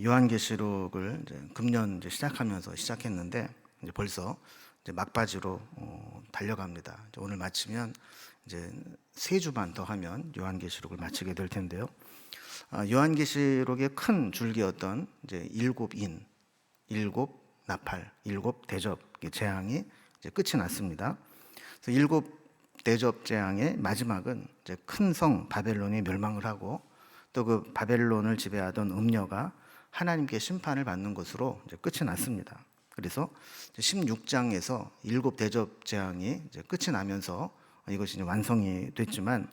요한계시록을 이제 금년 이제 시작하면서 시작했는데 이제 벌써 이제 막바지로 달려갑니다. 이제 오늘 마치면 이제 3주만 더 하면 요한계시록을 마치게 될 텐데요. 요한계시록의 큰 줄기였던 이제 7인, 7나팔, 7대접 재앙이 이제 끝이 났습니다. 그래서 7대접 재앙의 마지막은 이제 큰 성 바벨론이 멸망을 하고 또 그 바벨론을 지배하던 음녀가 하나님께 심판을 받는 것으로 이제 끝이 났습니다. 그래서 16장에서 7대접 재앙이 이제 끝이 나면서 이것이 이제 완성이 됐지만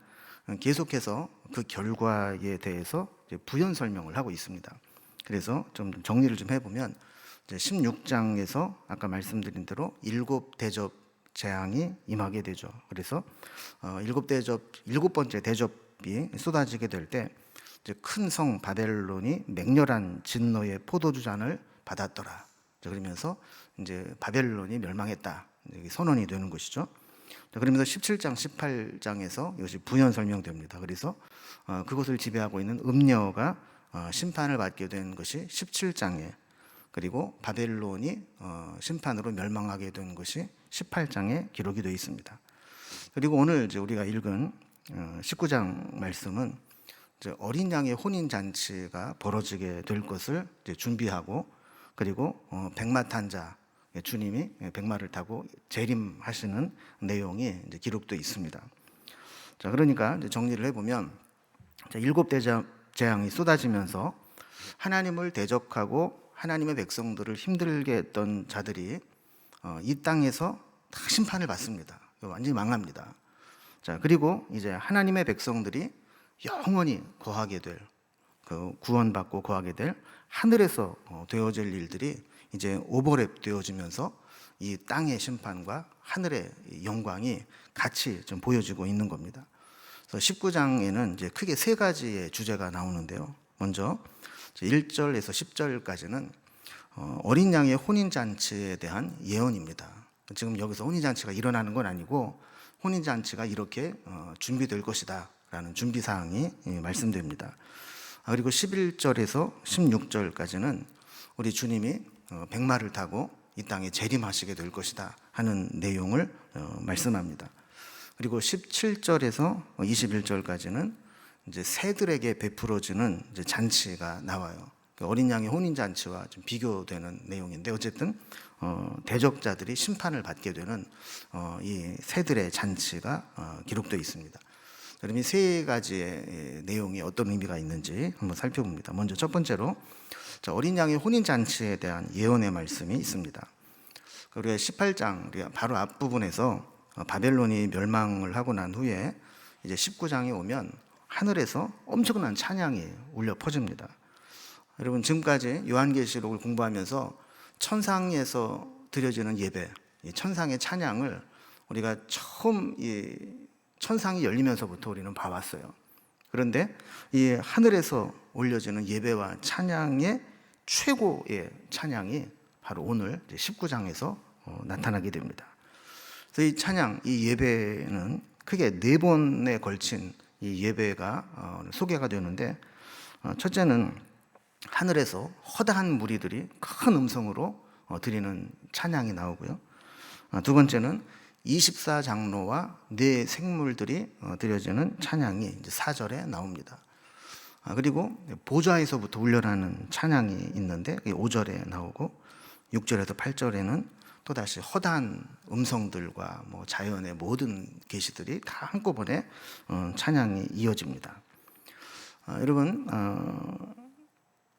계속해서 그 결과에 대해서 이제 부연 설명을 하고 있습니다. 그래서 좀 정리를 좀 해보면 이제 16장에서 아까 말씀드린 대로 7대접 재앙이 임하게 되죠. 그래서 7번째 대접이 쏟아지게 될 때 큰 성 바벨론이 맹렬한 진노의 포도주 잔을 받았더라. 그러면서 이제 바벨론이 멸망했다. 선언이 되는 것이죠. 그러면서 17장, 18장에서 이것이 부연 설명됩니다. 그래서 그것을 지배하고 있는 음녀가 심판을 받게 된 것이 17장에, 그리고 바벨론이 심판으로 멸망하게 된 것이 18장에 기록이 되어 있습니다. 그리고 오늘 이제 우리가 읽은 19장 말씀은 이제 어린 양의 혼인 잔치가 벌어지게 될 것을 이제 준비하고, 그리고 백마 탄 자, 주님이 백마를 타고 재림하시는 내용이 이제 기록되어 있습니다. 자, 그러니까 이제 정리를 해보면 7대접 재앙이 쏟아지면서 하나님을 대적하고 하나님의 백성들을 힘들게 했던 자들이 이 땅에서 다 심판을 받습니다. 완전히 망합니다. 자, 그리고 이제 하나님의 백성들이 영원히 거하게 될, 그 구원받고 거하게 될 하늘에서 되어질 일들이 이제 오버랩 되어지면서 이 땅의 심판과 하늘의 영광이 같이 좀 보여지고 있는 겁니다. 그래서 19장에는 이제 크게 3가지의 주제가 나오는데요. 먼저 1절에서 10절까지는 어린 양의 혼인잔치에 대한 예언입니다. 지금 여기서 혼인잔치가 일어나는 건 아니고 혼인잔치가 이렇게 준비될 것이다 라는 준비사항이 말씀됩니다. 그리고 11절에서 16절까지는 우리 주님이 백마를 타고 이 땅에 재림하시게 될 것이다 하는 내용을 말씀합니다. 그리고 17절에서 21절까지는 이제 새들에게 베풀어지는 이제 잔치가 나와요. 어린 양의 혼인 잔치와 좀 비교되는 내용인데 어쨌든 대적자들이 심판을 받게 되는 이 새들의 잔치가 기록되어 있습니다. 그럼 이 3가지의 내용이 어떤 의미가 있는지 한번 살펴봅니다. 먼저 첫 번째로 어린 양의 혼인 잔치에 대한 예언의 말씀이 있습니다. 우리가 18장 우리가 바로 앞부분에서 바벨론이 멸망을 하고 난 후에 이제 19장에 오면 하늘에서 엄청난 찬양이 울려 퍼집니다. 여러분, 지금까지 요한계시록을 공부하면서 천상에서 드려지는 예배, 천상의 찬양을 우리가 처음 천상이 열리면서부터 우리는 봐왔어요. 그런데 이 하늘에서 올려지는 예배와 찬양의 최고의 찬양이 바로 오늘 19장에서 나타나게 됩니다. 그래서 이 찬양, 이 예배는 크게 4번에 걸친 이 예배가 소개가 되는데, 첫째는 하늘에서 허다한 무리들이 큰 음성으로 드리는 찬양이 나오고요. 두 번째는 24장로와 4생물들이 드려지는 찬양이 이제 4절에 나옵니다. 그리고 보좌에서부터 울려나는 찬양이 있는데 5절에 나오고, 6절에서 8절에는 또다시 허다한 음성들과 자연의 모든 계시들이 다 한꺼번에 찬양이 이어집니다. 여러분,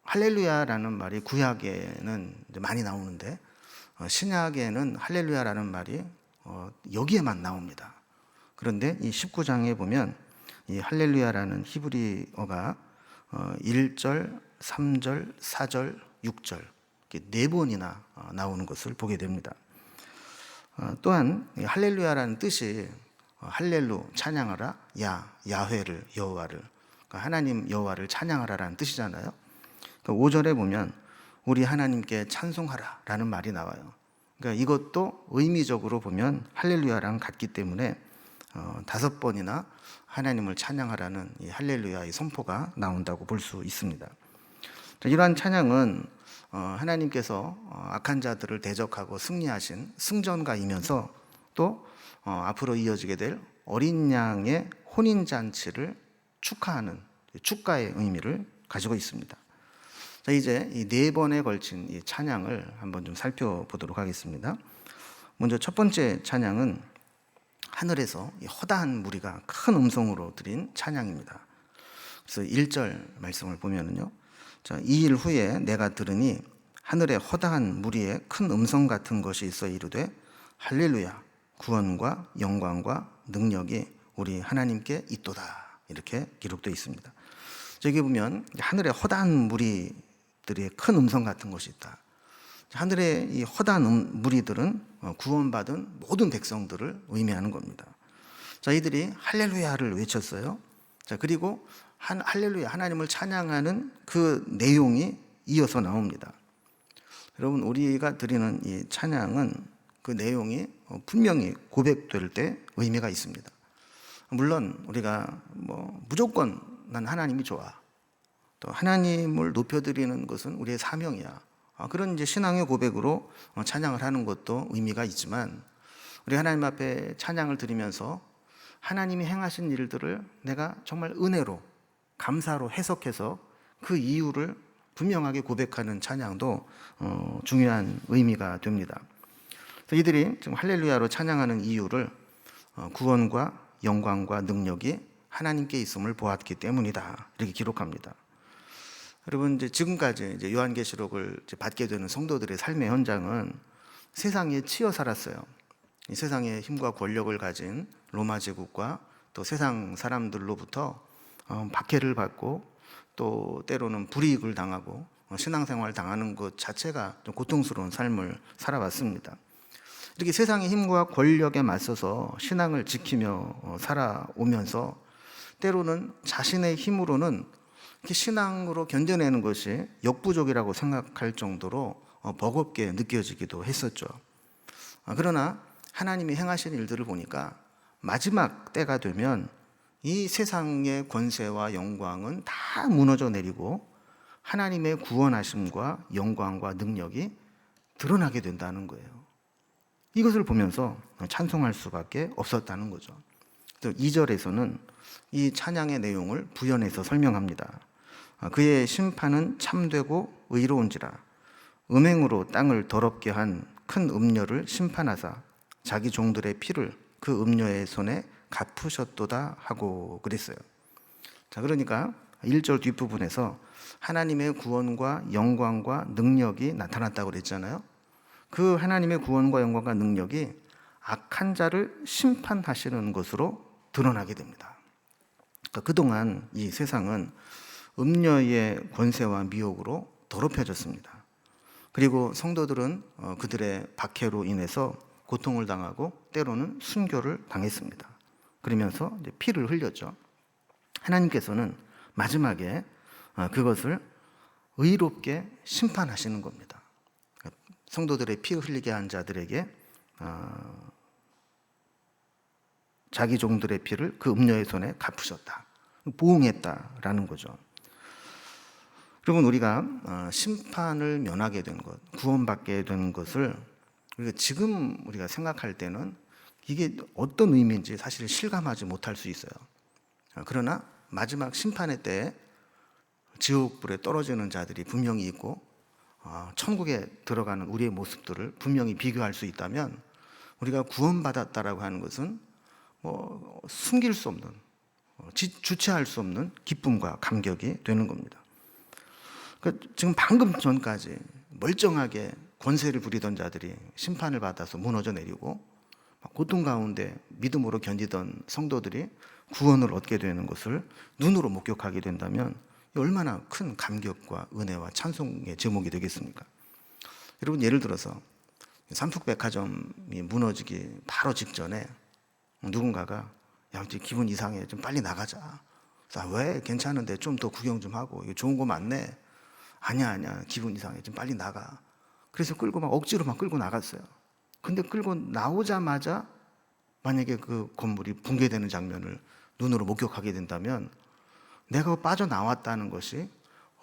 할렐루야라는 말이 구약에는 이제 많이 나오는데 신약에는 할렐루야라는 말이 여기에만 나옵니다. 그런데 이 19장에 보면 이 할렐루야라는 히브리어가 1절, 3절, 4절, 6절 이렇게 4번이나 나오는 것을 보게 됩니다. 또한 할렐루야라는 뜻이 할렐루 찬양하라, 야훼를 여호와를, 그러니까 하나님 여호와를 찬양하라라는 뜻이잖아요. 5절에 보면 우리 하나님께 찬송하라 라는 말이 나와요. 그러니까 이것도 의미적으로 보면 할렐루야랑 같기 때문에 5번이나 하나님을 찬양하라는 이 할렐루야의 선포가 나온다고 볼 수 있습니다. 이러한 찬양은 하나님께서 악한 자들을 대적하고 승리하신 승전가이면서 또 앞으로 이어지게 될 어린 양의 혼인잔치를 축하하는 축가의 의미를 가지고 있습니다. 자, 이제 이 네 번에 걸친 이 찬양을 한번 좀 살펴보도록 하겠습니다. 먼저 첫 번째 찬양은 하늘에서 이 허다한 무리가 큰 음성으로 드린 찬양입니다. 그래서 1절 말씀을 보면은요. 자, 2일 후에 내가 들으니 하늘에 허다한 무리의 큰 음성 같은 것이 있어 이르되 할렐루야 구원과 영광과 능력이 우리 하나님께 있도다. 이렇게 기록되어 있습니다. 여기 보면 하늘에 허다한 무리들의 큰 음성 같은 것이 있다. 하늘의 이 허다한 무리들은 구원받은 모든 백성들을 의미하는 겁니다. 자, 이들이 할렐루야를 외쳤어요. 자, 그리고 할렐루야 하나님을 찬양하는 그 내용이 이어서 나옵니다. 여러분, 우리가 드리는 이 찬양은 그 내용이 분명히 고백될 때 의미가 있습니다. 물론 우리가 무조건 난 하나님이 좋아, 또 하나님을 높여드리는 것은 우리의 사명이야, 그런 이제 신앙의 고백으로 찬양을 하는 것도 의미가 있지만, 우리 하나님 앞에 찬양을 드리면서 하나님이 행하신 일들을 내가 정말 은혜로 감사로 해석해서 그 이유를 분명하게 고백하는 찬양도 중요한 의미가 됩니다. 그래서 이들이 지금 할렐루야로 찬양하는 이유를 구원과 영광과 능력이 하나님께 있음을 보았기 때문이다, 이렇게 기록합니다. 여러분, 이제 지금까지 이제 요한계시록을 이제 받게 되는 성도들의 삶의 현장은 세상에 치여 살았어요. 이 세상의 힘과 권력을 가진 로마 제국과 또 세상 사람들로부터 박해를 받고 또 때로는 불이익을 당하고 신앙생활 당하는 것 자체가 좀 고통스러운 삶을 살아왔습니다. 이렇게 세상의 힘과 권력에 맞서서 신앙을 지키며 살아오면서 때로는 자신의 힘으로는 이렇게 신앙으로 견뎌내는 것이 역부족이라고 생각할 정도로 버겁게 느껴지기도 했었죠. 그러나 하나님이 행하신 일들을 보니까 마지막 때가 되면 이 세상의 권세와 영광은 다 무너져 내리고 하나님의 구원하심과 영광과 능력이 드러나게 된다는 거예요. 이것을 보면서 찬송할 수밖에 없었다는 거죠. 또 2절에서는 이 찬양의 내용을 부연해서 설명합니다. 그의 심판은 참되고 의로운지라 음행으로 땅을 더럽게 한 큰 음녀를 심판하사 자기 종들의 피를 그 음녀의 손에 갚으셨도다 하고 그랬어요. 자, 그러니까 1절 뒷부분에서 하나님의 구원과 영광과 능력이 나타났다고 그랬잖아요. 그 하나님의 구원과 영광과 능력이 악한 자를 심판하시는 것으로 드러나게 됩니다. 그러니까 그동안 이 세상은 음녀의 권세와 미혹으로 더럽혀졌습니다. 그리고 성도들은 그들의 박해로 인해서 고통을 당하고 때로는 순교를 당했습니다. 그러면서 이제 피를 흘렸죠. 하나님께서는 마지막에 그것을 의롭게 심판하시는 겁니다. 성도들의 피 흘리게 한 자들에게 자기 종들의 피를 그 음녀의 손에 갚으셨다, 보응했다라는 거죠. 여러분, 우리가 심판을 면하게 된 것, 구원받게 된 것을 우리가 지금 우리가 생각할 때는 이게 어떤 의미인지 사실 실감하지 못할 수 있어요. 그러나 마지막 심판의 때에 지옥불에 떨어지는 자들이 분명히 있고 천국에 들어가는 우리의 모습들을 분명히 비교할 수 있다면 우리가 구원받았다라고 하는 것은 숨길 수 없는, 주체할 수 없는 기쁨과 감격이 되는 겁니다. 지금 방금 전까지 멀쩡하게 권세를 부리던 자들이 심판을 받아서 무너져 내리고 고통 가운데 믿음으로 견디던 성도들이 구원을 얻게 되는 것을 눈으로 목격하게 된다면 얼마나 큰 감격과 은혜와 찬송의 제목이 되겠습니까? 여러분, 예를 들어서 삼풍백화점이 무너지기 바로 직전에 누군가가 야, 이제 기분 이상해, 좀 빨리 나가자. 왜? 괜찮은데 좀 더 구경 좀 하고, 이거 좋은 거 많네. 아니야, 기분 이상해, 좀 빨리 나가. 그래서 억지로 끌고 나갔어요. 근데 끌고 나오자마자 만약에 그 건물이 붕괴되는 장면을 눈으로 목격하게 된다면 내가 빠져나왔다는 것이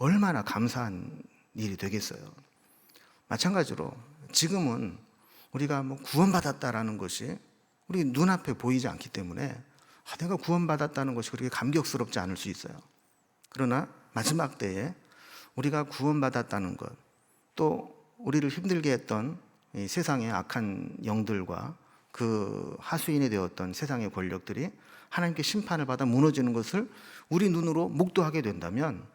얼마나 감사한 일이 되겠어요. 마찬가지로 지금은 우리가 뭐 구원받았다라는 것이 우리 눈앞에 보이지 않기 때문에 내가 구원받았다는 것이 그렇게 감격스럽지 않을 수 있어요. 그러나 마지막 때에 우리가 구원받았다는 것, 또 우리를 힘들게 했던 이 세상의 악한 영들과 그 하수인이 되었던 세상의 권력들이 하나님께 심판을 받아 무너지는 것을 우리 눈으로 목도하게 된다면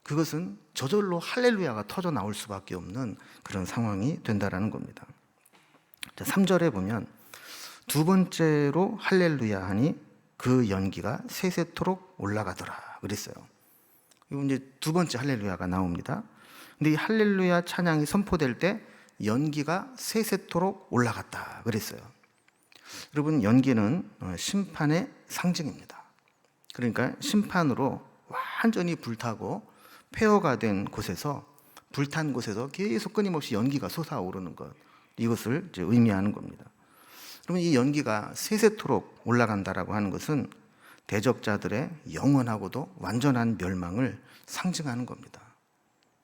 그것은 저절로 할렐루야가 터져 나올 수밖에 없는 그런 상황이 된다라는 겁니다. 3절에 보면 두 번째로 할렐루야 하니 그 연기가 세세토록 올라가더라 그랬어요. 이거 이제 두 번째 할렐루야가 나옵니다. 근데 이 할렐루야 찬양이 선포될 때 연기가 세세토록 올라갔다 그랬어요. 여러분, 연기는 심판의 상징입니다. 그러니까 심판으로 완전히 불타고 폐허가 된 곳에서, 불탄 곳에서 계속 끊임없이 연기가 솟아오르는 것, 이것을 이제 의미하는 겁니다. 그러면 이 연기가 세세토록 올라간다라고 하는 것은 대적자들의 영원하고도 완전한 멸망을 상징하는 겁니다.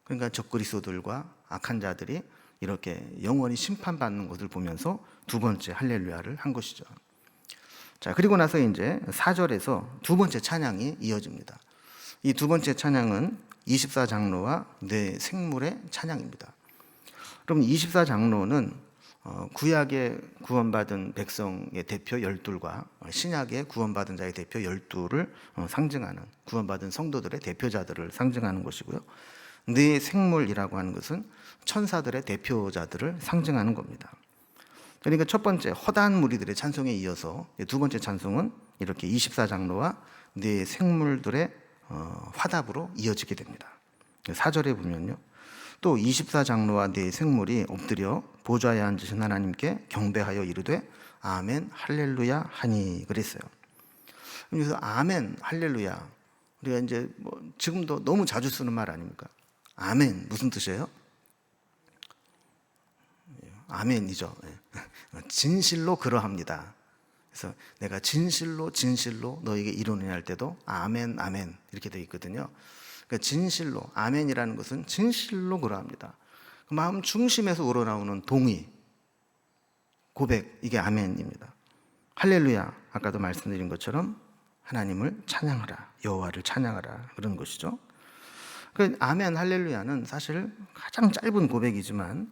그러니까 적그리스도들과 악한 자들이 이렇게 영원히 심판받는 것을 보면서 두 번째 할렐루야를 한 것이죠. 자, 그리고 나서 이제 4절에서 두 번째 찬양이 이어집니다. 이 두 번째 찬양은 24장로와 네 생물의 찬양입니다. 그럼 24장로는 구약의 구원받은 백성의 대표 12과 신약의 구원받은 자의 대표 12를 상징하는, 구원받은 성도들의 대표자들을 상징하는 것이고요. 네 생물이라고 하는 것은 천사들의 대표자들을 상징하는 겁니다. 그러니까 첫 번째 허다한 무리들의 찬송에 이어서 두 번째 찬송은 이렇게 24장로와 네 생물들의 화답으로 이어지게 됩니다. 4절에 보면요, 또 24장로와 네 생물이 엎드려 보좌에 앉으신 하나님께 경배하여 이르되 아멘 할렐루야 하니 그랬어요. 그래서 아멘 할렐루야, 우리가 이제 지금도 너무 자주 쓰는 말 아닙니까? 아멘 무슨 뜻이에요? 아멘이죠. 진실로 그러합니다. 그래서 내가 진실로 너에게 이루느냐 할 때도 아멘 아멘 이렇게 되어 있거든요. 그러니까 진실로, 아멘이라는 것은 진실로 그러합니다. 마음 중심에서 우러나오는 동의, 고백, 이게 아멘입니다. 할렐루야, 아까도 말씀드린 것처럼 하나님을 찬양하라, 여호와를 찬양하라 그런 것이죠. 그 아멘 할렐루야는 사실 가장 짧은 고백이지만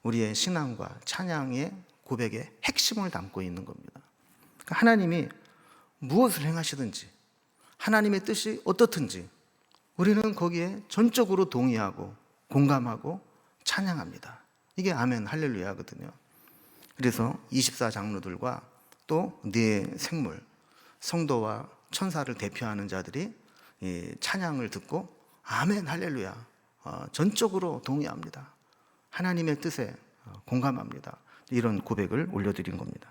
우리의 신앙과 찬양의 고백의 핵심을 담고 있는 겁니다. 그러니까 하나님이 무엇을 행하시든지, 하나님의 뜻이 어떻든지 우리는 거기에 전적으로 동의하고 공감하고 찬양합니다. 이게 아멘 할렐루야거든요. 그래서 24장로들과 또 네 생물, 성도와 천사를 대표하는 자들이 이 찬양을 듣고 아멘 할렐루야, 전적으로 동의합니다. 하나님의 뜻에 공감합니다. 이런 고백을 올려드린 겁니다.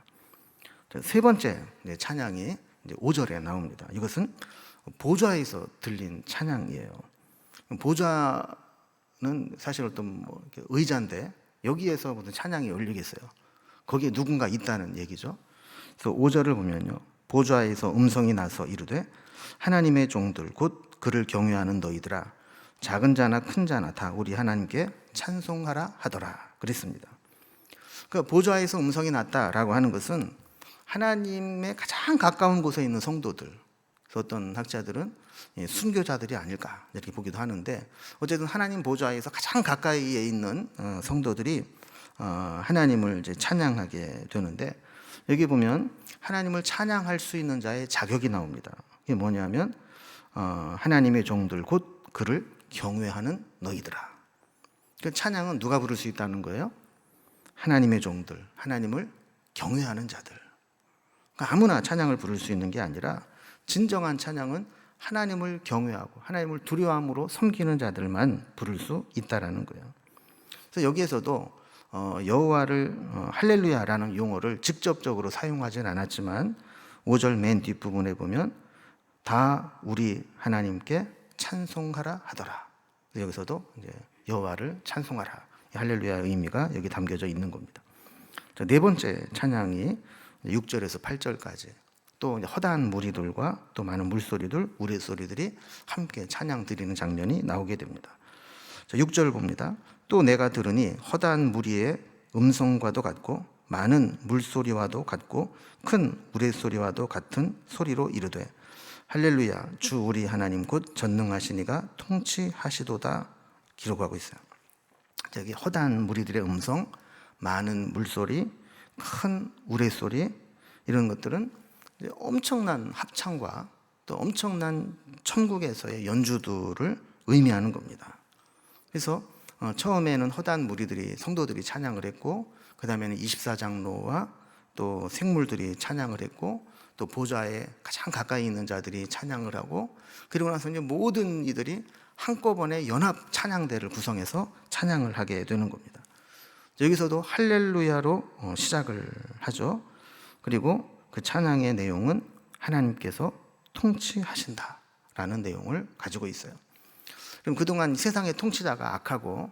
세 번째 찬양이 이제 5절에 나옵니다. 이것은 보좌에서 들린 찬양이에요. 보좌는 사실 어떤 의자인데 여기에서 무슨 찬양이 열리겠어요? 거기에 누군가 있다는 얘기죠. 그래서 5절을 보면요, 보좌에서 음성이 나서 이르되 하나님의 종들 곧 그를 경외하는 너희들아, 작은 자나 큰 자나 다 우리 하나님께 찬송하라 하더라 그랬습니다. 그러니까 보좌에서 음성이 났다라고 하는 것은 하나님의 가장 가까운 곳에 있는 성도들, 어떤 학자들은 순교자들이 아닐까 이렇게 보기도 하는데, 어쨌든 하나님 보좌에서 가장 가까이에 있는 성도들이 하나님을 이제 찬양하게 되는데, 여기 보면 하나님을 찬양할 수 있는 자의 자격이 나옵니다. 이게 뭐냐면 하나님의 종들 곧 그를 경외하는 너희들아. 그 찬양은 누가 부를 수 있다는 거예요? 하나님의 종들, 하나님을 경외하는 자들. 그러니까 아무나 찬양을 부를 수 있는 게 아니라 진정한 찬양은 하나님을 경외하고 하나님을 두려움으로 섬기는 자들만 부를 수 있다라는 거예요. 그래서 여기에서도 여호와를 할렐루야라는 용어를 직접적으로 사용하진 않았지만 5절 맨 뒷부분에 보면 다 우리 하나님께 찬송하라 하더라. 여기서도 이제 여호와를 찬송하라, 할렐루야의 의미가 여기 담겨져 있는 겁니다. 네 번째 찬양이 6절에서 8절까지 또 허다한 무리들과 또 많은 물소리들, 우레소리들이 함께 찬양 드리는 장면이 나오게 됩니다. 자, 6절 봅니다. 또 내가 들으니 허다한 무리의 음성과도 같고 많은 물소리와도 같고 큰 우레소리와도 같은 소리로 이르되 할렐루야 주 우리 하나님 곧 전능하시니가 통치하시도다 기록하고 있어요. 여기 허다한 무리들의 음성, 많은 물소리, 큰 우레소리 이런 것들은 엄청난 합창과 또 엄청난 천국에서의 연주들을 의미하는 겁니다. 그래서 처음에는 허다한 무리들이 성도들이 찬양을 했고 그 다음에는 24장로와 또 생물들이 찬양을 했고 또 보좌에 가장 가까이 있는 자들이 찬양을 하고 그리고 나서 이제 모든 이들이 한꺼번에 연합 찬양대를 구성해서 찬양을 하게 되는 겁니다. 여기서도 할렐루야로 시작을 하죠. 그리고 그 찬양의 내용은 하나님께서 통치하신다라는 내용을 가지고 있어요. 그럼 그동안 세상의 통치자가 악하고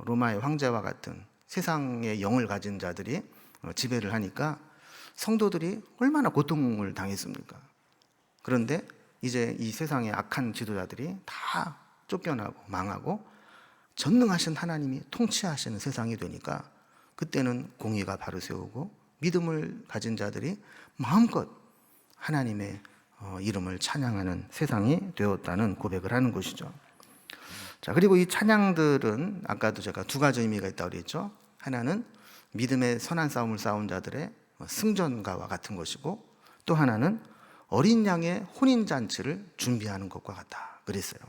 로마의 황제와 같은 세상의 영을 가진 자들이 지배를 하니까 성도들이 얼마나 고통을 당했습니까? 그런데 이제 이 세상의 악한 지도자들이 다 쫓겨나고 망하고 전능하신 하나님이 통치하시는 세상이 되니까 그때는 공의가 바로 세우고 믿음을 가진 자들이 마음껏 하나님의 이름을 찬양하는 세상이 되었다는 고백을 하는 것이죠. 자, 그리고 이 찬양들은 아까도 제가 두 가지 의미가 있다고 그랬죠. 하나는 믿음의 선한 싸움을 싸운 자들의 승전가와 같은 것이고 또 하나는 어린 양의 혼인잔치를 준비하는 것과 같다 그랬어요.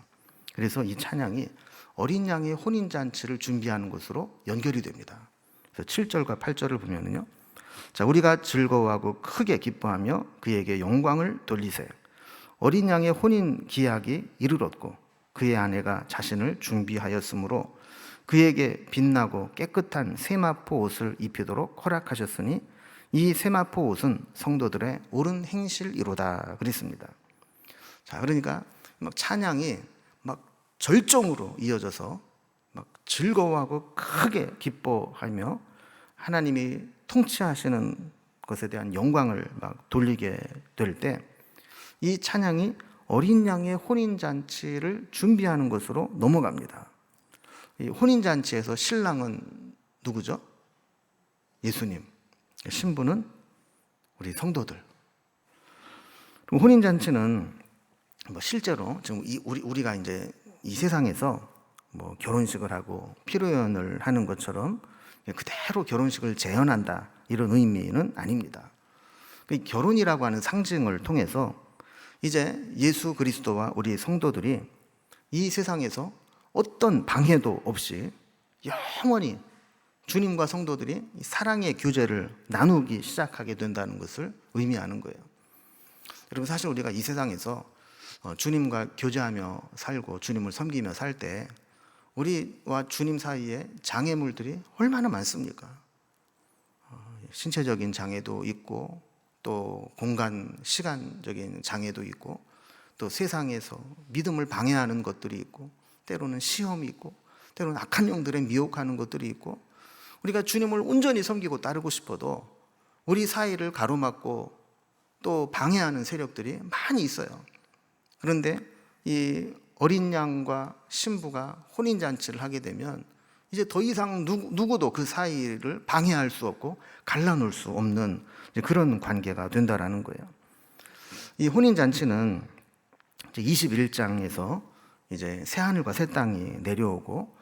그래서 이 찬양이 어린 양의 혼인잔치를 준비하는 것으로 연결이 됩니다. 그래서 7절과 8절을 보면은요. 자, 우리가 즐거워하고 크게 기뻐하며 그에게 영광을 돌리세. 어린 양의 혼인 기약이 이르렀고 그의 아내가 자신을 준비하였으므로 그에게 빛나고 깨끗한 세마포 옷을 입히도록 허락하셨으니 이 세마포 옷은 성도들의 옳은 행실이로다 그랬습니다. 자, 그러니까 막 찬양이 막 절정으로 이어져서 막 즐거워하고 크게 기뻐하며 하나님이 통치하시는 것에 대한 영광을 막 돌리게 될 때 이 찬양이 어린 양의 혼인잔치를 준비하는 것으로 넘어갑니다. 이 혼인잔치에서 신랑은 누구죠? 예수님. 신부는 우리 성도들. 그럼 혼인잔치는 뭐 실제로 지금 우리가 이제 이 세상에서 뭐 결혼식을 하고 피로연을 하는 것처럼 그대로 결혼식을 재현한다 이런 의미는 아닙니다. 결혼이라고 하는 상징을 통해서 이제 예수 그리스도와 우리 성도들이 이 세상에서 어떤 방해도 없이 영원히 주님과 성도들이 사랑의 교제를 나누기 시작하게 된다는 것을 의미하는 거예요. 여러분, 사실 우리가 이 세상에서 주님과 교제하며 살고 주님을 섬기며 살 때 우리와 주님 사이에 장애물들이 얼마나 많습니까? 신체적인 장애도 있고 또 공간, 시간적인 장애도 있고 또 세상에서 믿음을 방해하는 것들이 있고 때로는 시험이 있고 때로는 악한 영들에 미혹하는 것들이 있고 우리가 주님을 온전히 섬기고 따르고 싶어도 우리 사이를 가로막고 또 방해하는 세력들이 많이 있어요. 그런데 이 어린 양과 신부가 혼인잔치를 하게 되면 이제 더 이상 누구도 그 사이를 방해할 수 없고 갈라놓을 수 없는 그런 관계가 된다라는 거예요. 이 혼인잔치는 21장에서 이제 새하늘과 새 땅이 내려오고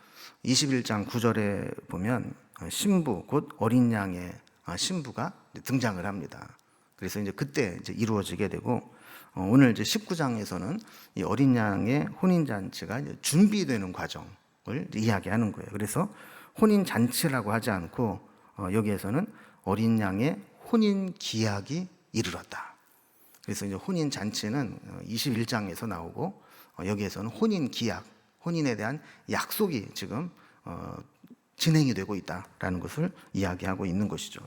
21장 9절에 보면 신부 곧 어린 양의 신부가 등장을 합니다. 그래서 이제 그때 이제 이루어지게 되고 오늘 이제 19장에서는 이 어린 양의 혼인잔치가 이제 준비되는 과정을 이야기하는 거예요. 그래서 혼인잔치라고 하지 않고 여기에서는 어린 양의 혼인 기약이 이르렀다. 그래서 이제 혼인잔치는 21장에서 나오고 여기에서는 혼인 기약, 혼인에 대한 약속이 지금 진행이 되고 있다라는 것을 이야기하고 있는 것이죠.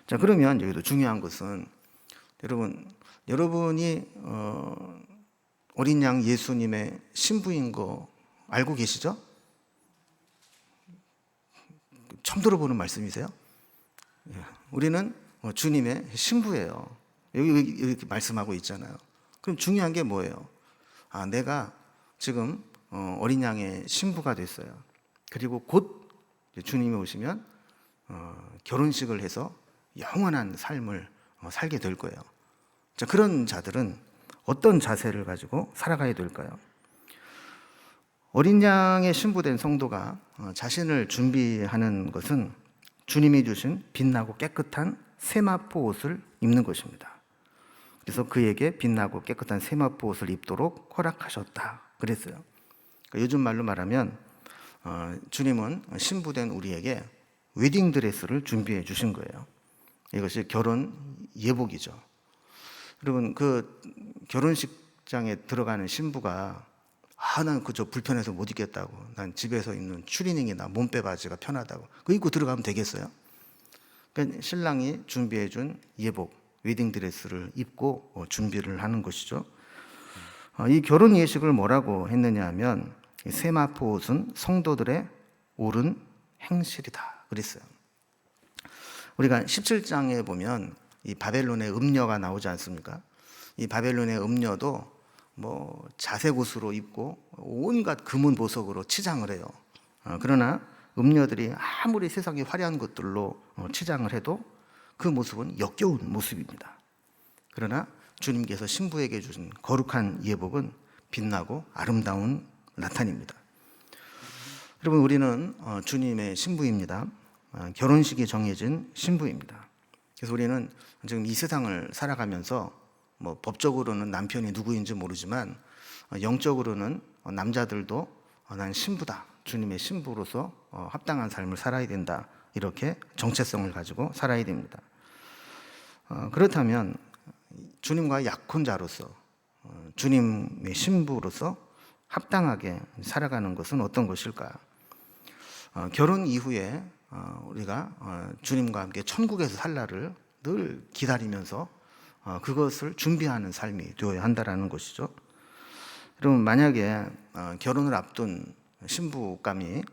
자, 그러면 여기도 중요한 것은 여러분이 어린 양 예수님의 신부인 거 알고 계시죠? 처음 들어보는 말씀이세요? 우리는 주님의 신부예요. 여기 이렇게 말씀하고 있잖아요. 그럼 중요한 게 뭐예요? 내가 지금 어린 양의 신부가 됐어요. 그리고 곧 주님이 오시면 결혼식을 해서 영원한 삶을 살게 될 거예요. 자, 그런 자들은 어떤 자세를 가지고 살아가야 될까요? 어린 양의 신부된 성도가 자신을 준비하는 것은 주님이 주신 빛나고 깨끗한 세마포 옷을 입는 것입니다. 그래서 그에게 빛나고 깨끗한 세마포 옷을 입도록 허락하셨다 그랬어요. 그러니까 요즘 말로 말하면 주님은 신부된 우리에게 웨딩드레스를 준비해 주신 거예요. 이것이 결혼 예복이죠. 여러분, 그 결혼식장에 들어가는 신부가 난 그저 불편해서 못 입겠다고, 난 집에서 입는 추리닝이나 몸빼 바지가 편하다고 그거 입고 들어가면 되겠어요? 그러니까 신랑이 준비해 준 예복, 웨딩드레스를 입고 준비를 하는 것이죠. 이 결혼 예식을 뭐라고 했느냐 하면 세마포 옷은 성도들의 옳은 행실이다 그랬어요. 우리가 17장에 보면 이 바벨론의 음녀가 나오지 않습니까? 이 바벨론의 음녀도 자색 옷으로 입고 온갖 금은 보석으로 치장을 해요. 그러나 음녀들이 아무리 세상에 화려한 것들로 치장을 해도 그 모습은 역겨운 모습입니다. 그러나 주님께서 신부에게 주신 거룩한 예복은 빛나고 아름다운 나타입니다. 여러분, 우리는 주님의 신부입니다. 결혼식이 정해진 신부입니다. 그래서 우리는 지금 이 세상을 살아가면서 법적으로는 남편이 누구인지 모르지만 영적으로는 남자들도 난 신부다, 주님의 신부로서 합당한 삶을 살아야 된다, 이렇게 정체성을 가지고 살아야 됩니다. 그렇다면 주님과 약혼자로서 주님의 신부로서 합당하게 살아가는 것은 어떤 것일까? 결혼 이후에 우리가 주님과 함께 천국에서 살 날을 늘 기다리면서 그것을 준비하는 삶이 되어야 한다는 것이죠. 여러분, 만약에 결혼을 앞둔 신부감이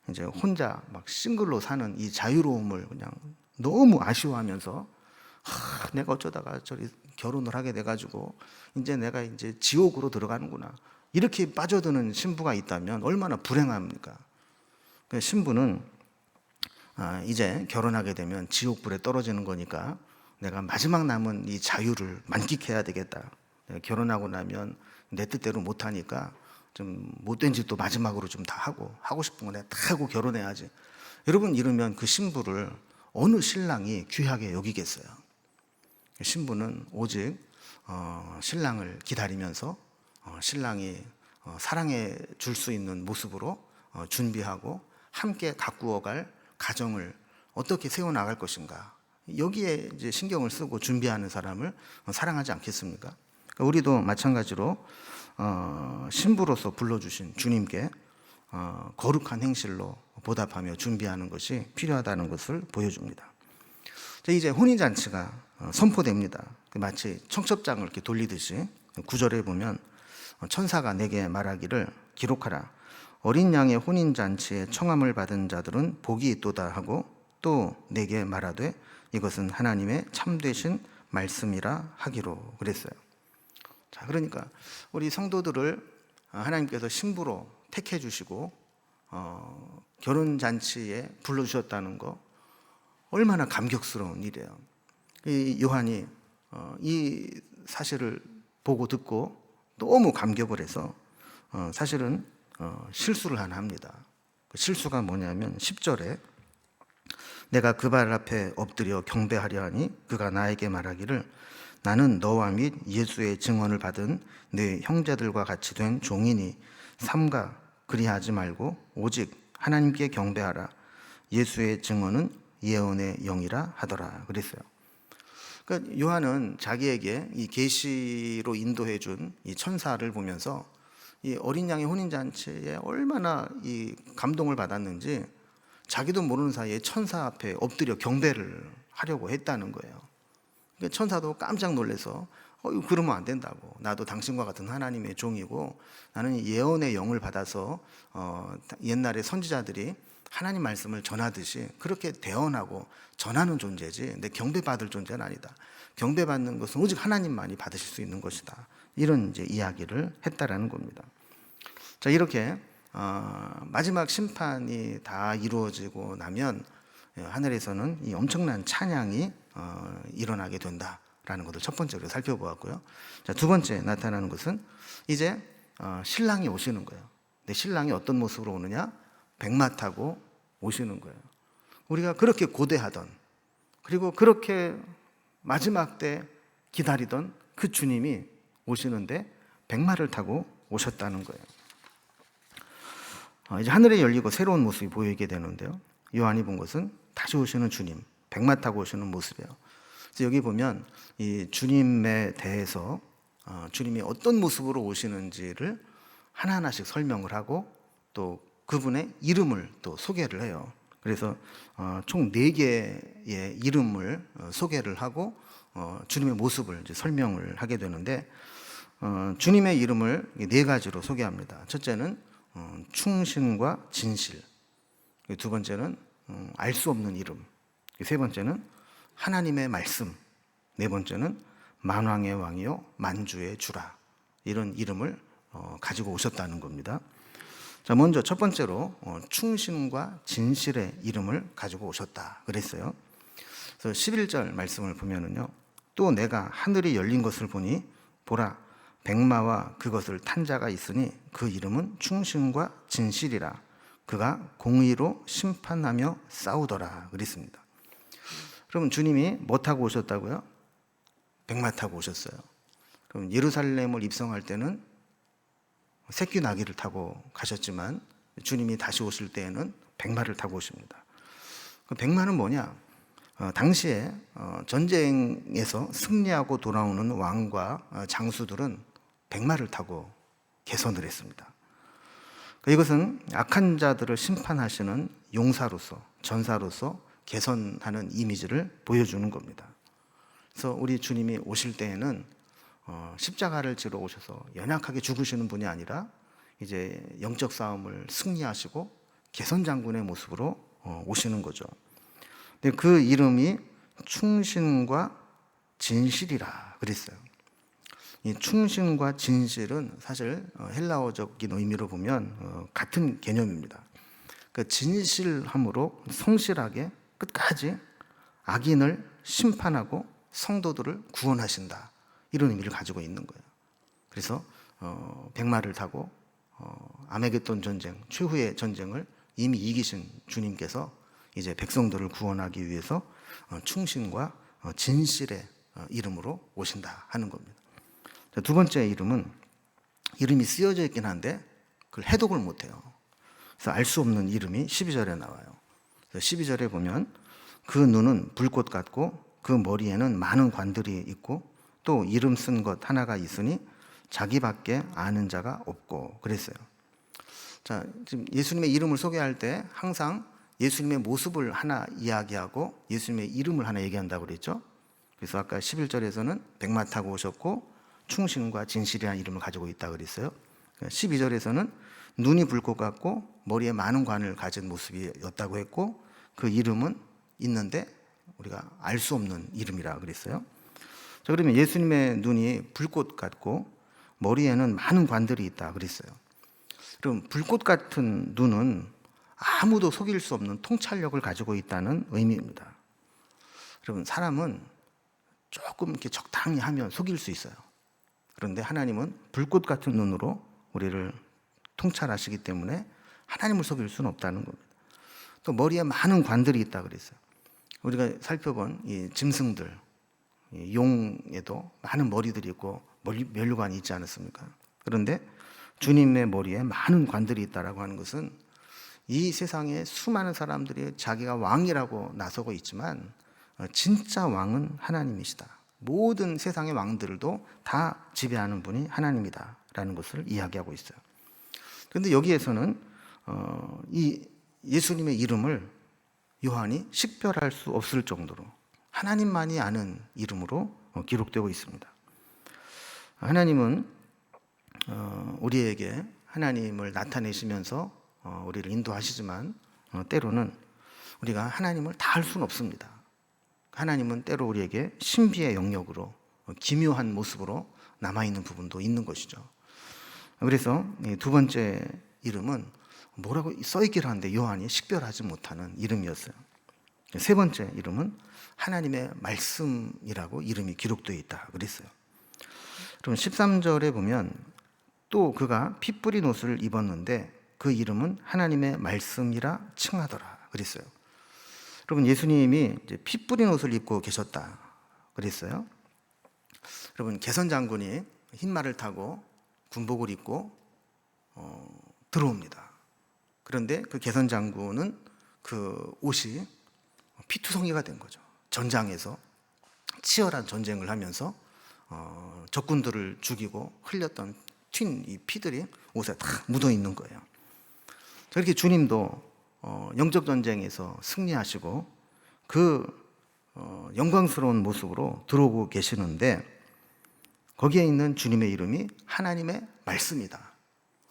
이제 혼자 막 싱글로 사는 이 자유로움을 그냥 너무 아쉬워하면서 내가 어쩌다가 저리 결혼을 하게 돼가지고 이제 내가 이제 지옥으로 들어가는구나, 이렇게 빠져드는 신부가 있다면 얼마나 불행합니까? 신부는 이제 결혼하게 되면 지옥불에 떨어지는 거니까 내가 마지막 남은 이 자유를 만끽해야 되겠다. 내가 결혼하고 나면 내 뜻대로 못하니까 좀 못된 짓도 마지막으로 좀 다 하고 싶은 거 내가 다 하고 결혼해야지. 여러분, 이러면 그 신부를 어느 신랑이 귀하게 여기겠어요? 신부는 오직 신랑을 기다리면서 신랑이 사랑해 줄 수 있는 모습으로 준비하고 함께 가꾸어갈 가정을 어떻게 세워나갈 것인가, 여기에 이제 신경을 쓰고 준비하는 사람을 사랑하지 않겠습니까? 그러니까 우리도 마찬가지로 신부로서 불러주신 주님께 거룩한 행실로 보답하며 준비하는 것이 필요하다는 것을 보여줍니다. 이제 혼인잔치가 선포됩니다. 마치 청첩장을 이렇게 돌리듯이 9절에 보면 천사가 내게 말하기를 기록하라. 어린 양의 혼인잔치에 청함을 받은 자들은 복이 있도다 하고 또 내게 말하되 이것은 하나님의 참되신 말씀이라 하기로 그랬어요. 자, 그러니까 우리 성도들을 하나님께서 신부로 택해 주시고 결혼잔치에 불러주셨다는 거 얼마나 감격스러운 일이에요. 이 요한이 이 사실을 보고 듣고 너무 감격을 해서 사실은 실수를 하나 합니다. 그 실수가 뭐냐면 10절에 내가 그 발 앞에 엎드려 경배하려 하니 그가 나에게 말하기를 나는 너와 및 예수의 증언을 받은 네 형제들과 같이 된 종이니 삼가 그리하지 말고 오직 하나님께 경배하라. 예수의 증언은 예언의 영이라 하더라 그랬어요. 그러니까 요한은 자기에게 이 계시로 인도해 준 이 천사를 보면서 이 어린 양의 혼인잔치에 얼마나 이 감동을 받았는지 자기도 모르는 사이에 천사 앞에 엎드려 경배를 하려고 했다는 거예요. 그러니까 천사도 깜짝 놀라서 그러면 안 된다고, 나도 당신과 같은 하나님의 종이고 나는 예언의 영을 받아서 옛날에 선지자들이 하나님 말씀을 전하듯이 그렇게 대언하고 전하는 존재지 내 경배받을 존재는 아니다. 경배받는 것은 오직 하나님만이 받으실 수 있는 것이다. 이런 이제 이야기를 했다라는 겁니다. 자, 이렇게 마지막 심판이 다 이루어지고 나면 하늘에서는 이 엄청난 찬양이 일어나게 된다라는 것을 첫 번째로 살펴보았고요. 자, 두 번째 나타나는 것은 이제 신랑이 오시는 거예요. 근데 신랑이 어떤 모습으로 오느냐? 백마 타고 오시는 거예요. 우리가 그렇게 고대하던, 그리고 그렇게 마지막 때 기다리던 그 주님이 오시는데 백마를 타고 오셨다는 거예요. 이제 하늘이 열리고 새로운 모습이 보이게 되는데요. 요한이 본 것은 다시 오시는 주님, 백마 타고 오시는 모습이에요. 그래서 여기 보면 이 주님에 대해서 주님이 어떤 모습으로 오시는지를 하나하나씩 설명을 하고 또 그분의 이름을 또 소개를 해요. 그래서 총 4개의 이름을 소개를 하고 주님의 모습을 이제 설명을 하게 되는데 주님의 이름을 4가지로 소개합니다. 첫째는 충신과 진실, 두 번째는 알 수 없는 이름, 세 번째는 하나님의 말씀, 네 번째는 만왕의 왕이요 만주의 주라, 이런 이름을 가지고 오셨다는 겁니다. 자, 먼저 첫 번째로 충신과 진실의 이름을 가지고 오셨다 그랬어요. 그래서 11절 말씀을 보면은요, 또 내가 하늘이 열린 것을 보니 보라 백마와 그것을 탄 자가 있으니 그 이름은 충신과 진실이라. 그가 공의로 심판하며 싸우더라 그랬습니다. 그러면 주님이 뭐 타고 오셨다고요? 백마 타고 오셨어요. 그럼 예루살렘을 입성할 때는 새끼 나귀를 타고 가셨지만 주님이 다시 오실 때에는 백마를 타고 오십니다. 그 백마는 뭐냐? 당시에 전쟁에서 승리하고 돌아오는 왕과 장수들은 백마를 타고 개선을 했습니다. 이것은 악한 자들을 심판하시는 용사로서, 전사로서 개선하는 이미지를 보여주는 겁니다. 그래서 우리 주님이 오실 때에는 십자가를 지러 오셔서 연약하게 죽으시는 분이 아니라 이제 영적 싸움을 승리하시고 개선 장군의 모습으로 오시는 거죠. 근데 그 이름이 충신과 진실이라 그랬어요. 이 충신과 진실은 사실 헬라어적인 의미로 보면 같은 개념입니다. 그 진실함으로 성실하게 끝까지 악인을 심판하고 성도들을 구원하신다, 이런 의미를 가지고 있는 거예요. 그래서 백마를 타고 아메게돈 전쟁, 최후의 전쟁을 이미 이기신 주님께서 이제 백성들을 구원하기 위해서 충신과 진실의 이름으로 오신다 하는 겁니다. 두 번째 이름이 쓰여져 있긴 한데 그걸 해독을 못해요. 그래서 알 수 없는 이름이 12절에 나와요. 12절에 보면 그 눈은 불꽃 같고 그 머리에는 많은 관들이 있고 또 이름 쓴 것 하나가 있으니 자기밖에 아는 자가 없고 그랬어요. 자, 지금 예수님의 이름을 소개할 때 항상 예수님의 모습을 하나 이야기하고 예수님의 이름을 하나 얘기한다고 그랬죠. 그래서 아까 11절에서는 백마 타고 오셨고 충신과 진실이라는 이름을 가지고 있다고 그랬어요. 12절에서는 눈이 불꽃 같고 머리에 많은 관을 가진 모습이었다고 했고 그 이름은 있는데 우리가 알 수 없는 이름이라 그랬어요. 자, 그러면 예수님의 눈이 불꽃 같고 머리에는 많은 관들이 있다 그랬어요. 그럼 불꽃 같은 눈은 아무도 속일 수 없는 통찰력을 가지고 있다는 의미입니다. 여러분, 사람은 조금 이렇게 적당히 하면 속일 수 있어요. 그런데 하나님은 불꽃 같은 눈으로 우리를 통찰하시기 때문에 하나님을 속일 수는 없다는 겁니다. 또 머리에 많은 관들이 있다 그랬어요. 우리가 살펴본 이 짐승들, 이 용에도 많은 머리들이 있고 면류관이 있지 않았습니까? 그런데 주님의 머리에 많은 관들이 있다라고 하는 것은 이 세상에 수많은 사람들이 자기가 왕이라고 나서고 있지만 진짜 왕은 하나님이시다. 모든 세상의 왕들도 다 지배하는 분이 하나님이다라는 것을 이야기하고 있어요. 그런데 여기에서는 이 예수님의 이름을 요한이 식별할 수 없을 정도로 하나님만이 아는 이름으로 기록되고 있습니다. 하나님은 우리에게 하나님을 나타내시면서 우리를 인도하시지만 때로는 우리가 하나님을 다 할 수는 없습니다. 하나님은 때로 우리에게 신비의 영역으로 기묘한 모습으로 남아있는 부분도 있는 것이죠. 그래서 두 번째 이름은 뭐라고 써있기를 하는데 요한이 식별하지 못하는 이름이었어요. 세 번째 이름은 하나님의 말씀이라고 이름이 기록되어 있다 그랬어요. 그럼 13절에 보면 또 그가 피 뿌린 옷을 입었는데 그 이름은 하나님의 말씀이라 칭하더라 그랬어요. 여러분, 예수님이 이제 피 뿌린 옷을 입고 계셨다 그랬어요. 여러분, 개선 장군이 흰 말을 타고 군복을 입고 들어옵니다. 그런데 그 개선 장군은 그 옷이 피투성이가 된 거죠. 전장에서 치열한 전쟁을 하면서 적군들을 죽이고 흘렸던 튄 이 피들이 옷에 다 묻어 있는 거예요. 저렇게 주님도 영적 전쟁에서 승리하시고 그 영광스러운 모습으로 들어오고 계시는데 거기에 있는 주님의 이름이 하나님의 말씀이다.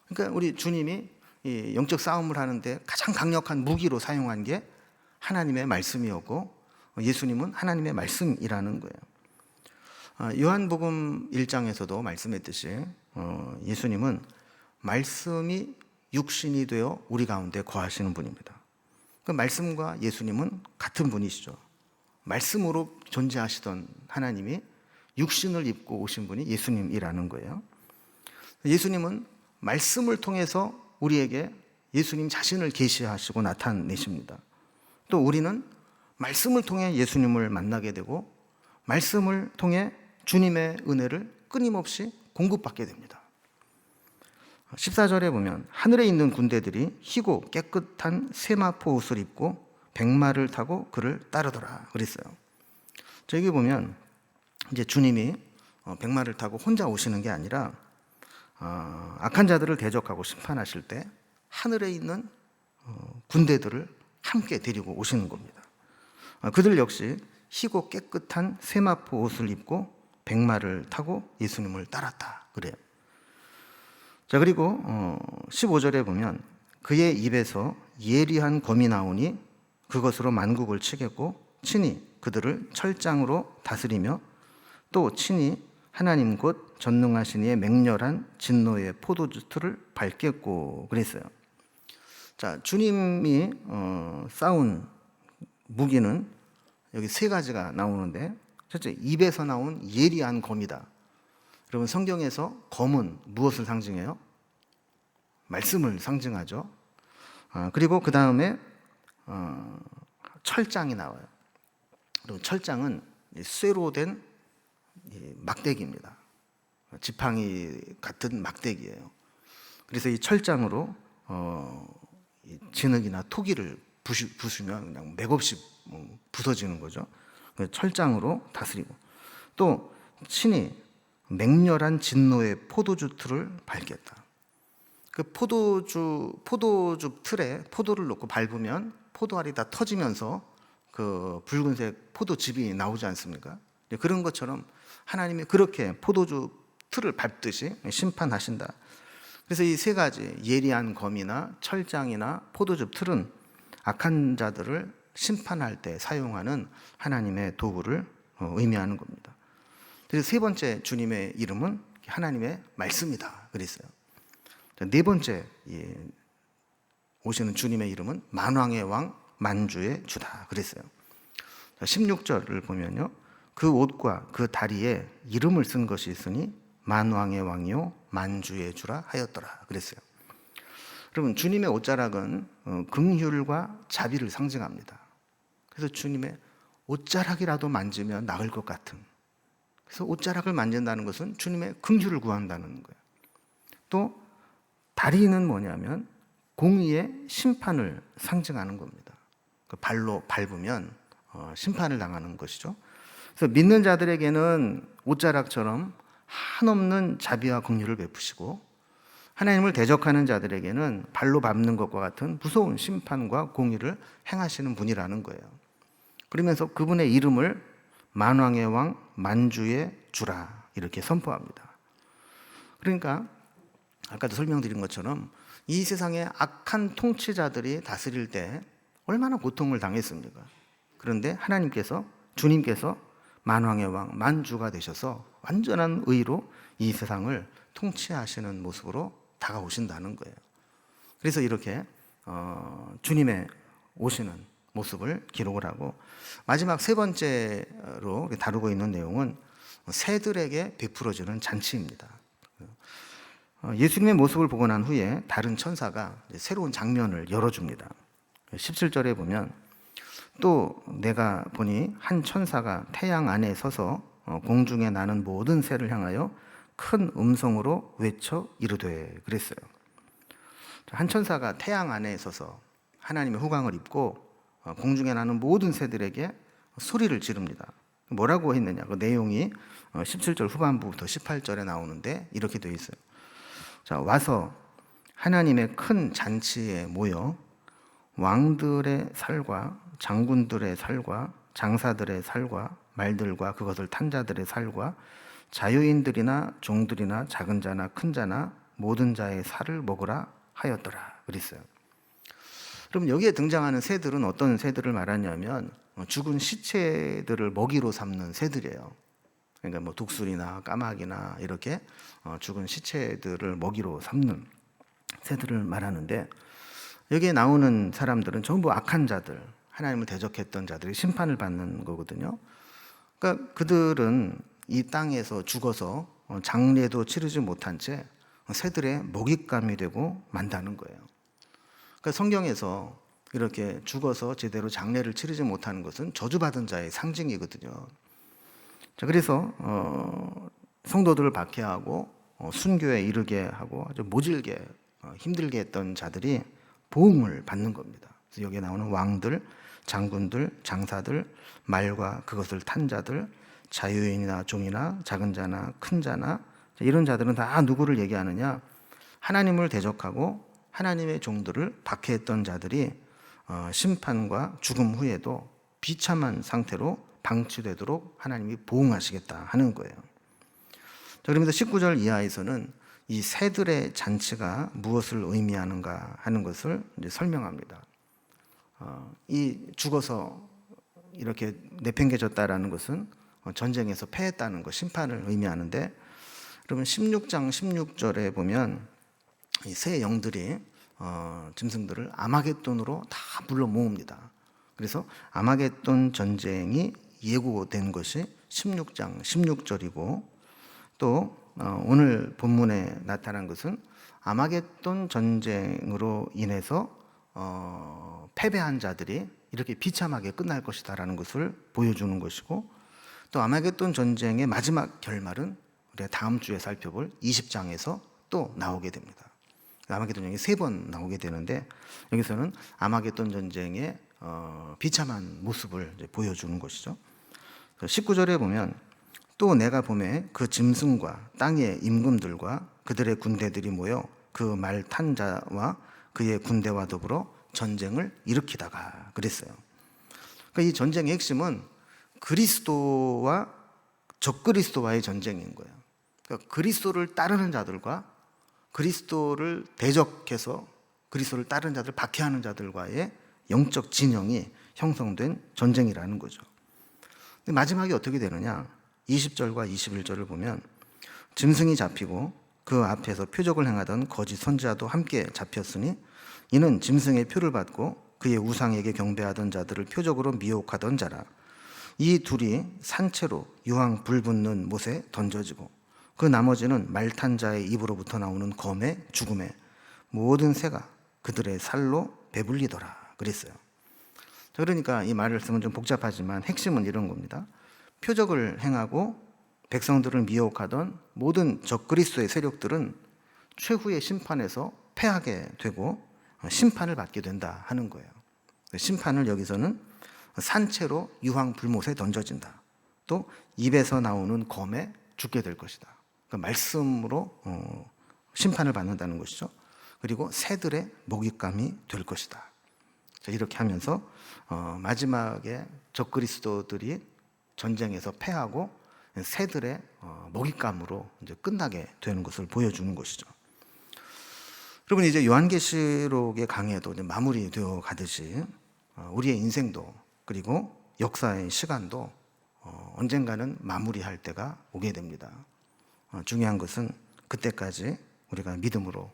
그러니까 우리 주님이 이 영적 싸움을 하는데 가장 강력한 무기로 사용한 게 하나님의 말씀이었고 예수님은 하나님의 말씀이라는 거예요. 요한복음 1장에서도 말씀했듯이 예수님은 말씀이 육신이 되어 우리 가운데 거하시는 분입니다. 그 말씀과 예수님은 같은 분이시죠. 말씀으로 존재하시던 하나님이 육신을 입고 오신 분이 예수님이라는 거예요. 예수님은 말씀을 통해서 우리에게 예수님 자신을 계시하시고 나타내십니다. 또 우리는 말씀을 통해 예수님을 만나게 되고 말씀을 통해 주님의 은혜를 끊임없이 공급받게 됩니다. 14절에 보면 하늘에 있는 군대들이 희고 깨끗한 세마포 옷을 입고 백마를 타고 그를 따르더라 그랬어요. 저기 보면 이제 주님이 백마를 타고 혼자 오시는 게 아니라 악한 자들을 대적하고 심판하실 때 하늘에 있는 군대들을 함께 데리고 오시는 겁니다. 그들 역시 희고 깨끗한 세마포 옷을 입고 백마를 타고 예수님을 따랐다 그래요. 자, 그리고 15절에 보면 그의 입에서 예리한 검이 나오니 그것으로 만국을 치겠고 친히 그들을 철장으로 다스리며 또 친히 하나님 곧 전능하신 이의 맹렬한 진노의 포도주 틀을 밟겠고 그랬어요. 자, 주님이 싸운 무기는 여기 세 가지가 나오는데 첫째, 입에서 나온 예리한 검이다. 여러분, 성경에서 검은 무엇을 상징해요? 말씀을 상징하죠. 그리고 그 다음에 철장이 나와요. 그리고 철장은 쇠로 된 막대기입니다. 지팡이 같은 막대기예요. 그래서 이 철장으로 진흙이나 토기를 부수면 그냥 맥없이 부서지는 거죠. 철장으로 다스리고 또 친히 맹렬한 진노의 포도주 틀을 밟겠다. 그 포도주 틀에 포도를 넣고 밟으면 포도알이 다 터지면서 그 붉은색 포도즙이 나오지 않습니까? 그런 것처럼 하나님이 그렇게 포도주 틀을 밟듯이 심판하신다. 그래서 이 세 가지 예리한 검이나 철장이나 포도즙 틀은 악한 자들을 심판할 때 사용하는 하나님의 도구를 의미하는 겁니다. 그래서 세 번째 주님의 이름은 하나님의 말씀이다 그랬어요. 네 번째 오시는 주님의 이름은 만왕의 왕 만주의 주다 그랬어요. 16절을 보면요, 그 옷과 그 다리에 이름을 쓴 것이 있으니 만왕의 왕이요 만주의 주라 하였더라 그랬어요. 여러분, 주님의 옷자락은 긍휼과 자비를 상징합니다. 그래서 주님의 옷자락이라도 만지면 나을 것 같은, 그래서 옷자락을 만진다는 것은 주님의 긍휼을 구한다는 거예요. 또 다리는 뭐냐면 공의의 심판을 상징하는 겁니다. 그 발로 밟으면 심판을 당하는 것이죠. 그래서 믿는 자들에게는 옷자락처럼 한없는 자비와 긍휼을 베푸시고 하나님을 대적하는 자들에게는 발로 밟는 것과 같은 무서운 심판과 공의를 행하시는 분이라는 거예요. 그러면서 그분의 이름을 만왕의 왕 만주의 주라 이렇게 선포합니다. 그러니까 아까도 설명드린 것처럼 이 세상에 악한 통치자들이 다스릴 때 얼마나 고통을 당했습니까? 그런데 하나님께서, 주님께서 만왕의 왕, 만주가 되셔서 완전한 의로 이 세상을 통치하시는 모습으로 다가오신다는 거예요. 그래서 이렇게 주님의 오시는 모습을 기록을 하고, 마지막 세 번째로 다루고 있는 내용은 새들에게 베풀어주는 잔치입니다. 예수님의 모습을 보고 난 후에 다른 천사가 새로운 장면을 열어줍니다. 17절에 보면, 또 내가 보니 한 천사가 태양 안에 서서 공중에 나는 모든 새를 향하여 큰 음성으로 외쳐 이르되, 그랬어요. 한 천사가 태양 안에 서서 하나님의 후광을 입고 공중에 나는 모든 새들에게 소리를 지릅니다. 뭐라고 했느냐? 그 내용이 17절 후반부부터 18절에 나오는데 이렇게 되어 있어요. 자, 와서 하나님의 큰 잔치에 모여 왕들의 살과 장군들의 살과 장사들의 살과 말들과 그것을 탄 자들의 살과 자유인들이나 종들이나 작은 자나 큰 자나 모든 자의 살을 먹으라 하였더라, 그랬어요. 그럼 여기에 등장하는 새들은 어떤 새들을 말하냐면 죽은 시체들을 먹이로 삼는 새들이에요. 그러니까 뭐 독수리나 까마귀나 이렇게 죽은 시체들을 먹이로 삼는 새들을 말하는데, 여기에 나오는 사람들은 전부 악한 자들, 하나님을 대적했던 자들이 심판을 받는 거거든요. 그러니까 그들은 이 땅에서 죽어서 장례도 치르지 못한 채 새들의 먹잇감이 되고 만다는 거예요. 그러니까 성경에서 이렇게 죽어서 제대로 장례를 치르지 못하는 것은 저주받은 자의 상징이거든요. 자, 그래서 성도들을 박해하고 순교에 이르게 하고 아주 모질게 힘들게 했던 자들이 보응을 받는 겁니다. 그래서 여기에 나오는 왕들, 장군들, 장사들, 말과 그것을 탄 자들, 자유인이나 종이나 작은 자나 큰 자나, 이런 자들은 다 누구를 얘기하느냐? 하나님을 대적하고 하나님의 종들을 박해했던 자들이 심판과 죽음 후에도 비참한 상태로 방치되도록 하나님이 보응하시겠다 하는 거예요. 자, 그러면서 19절 이하에서는 이 새들의 잔치가 무엇을 의미하는가 하는 것을 이제 설명합니다. 이 죽어서 이렇게 내팽개졌다라는 것은 전쟁에서 패했다는 것, 심판을 의미하는데, 그러면 16장 16절에 보면 이 새 영들이 짐승들을 아마겟돈으로 다 불러 모읍니다. 그래서 아마겟돈 전쟁이 예고된 것이 16장 16절이고, 또 오늘 본문에 나타난 것은 아마겟돈 전쟁으로 인해서 패배한 자들이 이렇게 비참하게 끝날 것이다라는 것을 보여주는 것이고, 또 아마겟돈 전쟁의 마지막 결말은 우리가 다음 주에 살펴볼 20장에서 또 나오게 됩니다. 아마겟돈 전쟁이 3번 나오게 되는데, 여기서는 아마겟돈 전쟁의 비참한 모습을 이제 보여주는 것이죠. 19절에 보면, 또 내가 보매 그 짐승과 땅의 임금들과 그들의 군대들이 모여 그 말 탄 자와 그의 군대와 더불어 전쟁을 일으키다가, 그랬어요. 그러니까 이 전쟁의 핵심은 그리스도와 적그리스도와의 전쟁인 거예요. 그러니까 그리스도를 따르는 자들과 그리스도를 대적해서 그리스도를 따르는 자들, 박해하는 자들과의 영적 진영이 형성된 전쟁이라는 거죠. 근데 마지막에 어떻게 되느냐? 20절과 21절을 보면, 짐승이 잡히고 그 앞에서 표적을 행하던 거짓 선지자도 함께 잡혔으니 이는 짐승의 표를 받고 그의 우상에게 경배하던 자들을 표적으로 미혹하던 자라. 이 둘이 산채로 유황 불붙는 못에 던져지고 그 나머지는 말탄 자의 입으로부터 나오는 검의 죽음에 모든 새가 그들의 살로 배불리더라, 그랬어요. 그러니까 이 말을 쓰면 좀 복잡하지만 핵심은 이런 겁니다. 표적을 행하고 백성들을 미혹하던 모든 적그리스도의 세력들은 최후의 심판에서 패하게 되고 심판을 받게 된다 하는 거예요. 심판을 여기서는 산채로 유황 불못에 던져진다. 또 입에서 나오는 검에 죽게 될 것이다. 그러니까 말씀으로 심판을 받는다는 것이죠. 그리고 새들의 먹잇감이 될 것이다. 이렇게 하면서 마지막에 적그리스도들이 전쟁에서 패하고 새들의 먹잇감으로 이제 끝나게 되는 것을 보여주는 것이죠. 여러분, 이제 요한계시록의 강해도 이제 마무리되어 가듯이 우리의 인생도 그리고 역사의 시간도 언젠가는 마무리할 때가 오게 됩니다. 중요한 것은 그때까지 우리가 믿음으로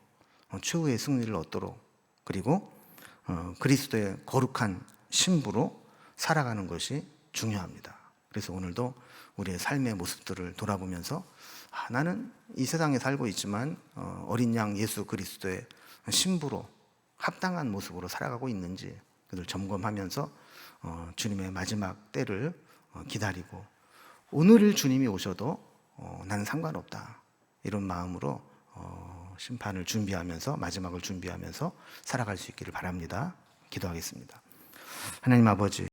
최후의 승리를 얻도록, 그리고 그리스도의 거룩한 신부로 살아가는 것이 중요합니다. 그래서 오늘도 우리의 삶의 모습들을 돌아보면서 나는 이 세상에 살고 있지만 어린 양 예수 그리스도의 신부로 합당한 모습으로 살아가고 있는지 그들 점검하면서 주님의 마지막 때를 기다리고, 오늘 주님이 오셔도 나는 상관없다, 이런 마음으로 심판을 준비하면서, 마지막을 준비하면서 살아갈 수 있기를 바랍니다. 기도하겠습니다. 하나님 아버지,